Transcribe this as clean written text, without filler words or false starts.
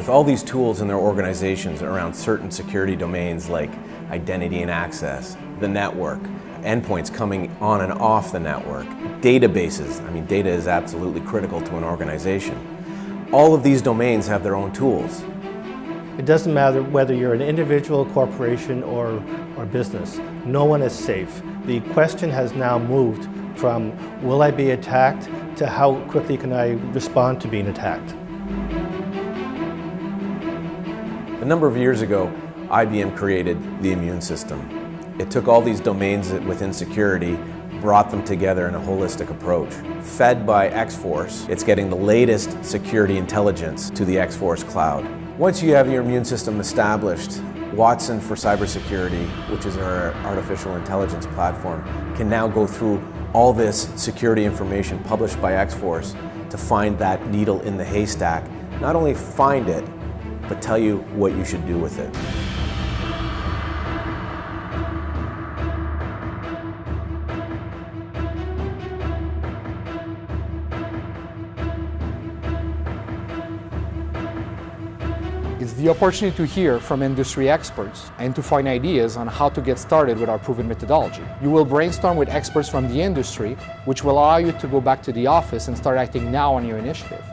With all these tools in their organizations around certain security domains like identity and access, the network, endpoints coming on and off the network, databases, I mean data is absolutely critical to an organization. All of these domains have their own tools. It doesn't matter whether you're an individual, corporation, or business. No one is safe. The question has now moved from will I be attacked to how quickly can I respond to being attacked. A number of years ago, IBM created the immune system. It took all these domains within security, brought them together in a holistic approach. Fed by X-Force, it's getting the latest security intelligence to the X-Force cloud. Once you have your immune system established, Watson for Cybersecurity, which is our artificial intelligence platform, can now go through all this security information published by X-Force to find that needle in the haystack. Not only find it, but tell you what you should do with it. It's the opportunity to hear from industry experts and to find ideas on how to get started with our proven methodology. You will brainstorm with experts from the industry, which will allow you to go back to the office and start acting now on your initiative.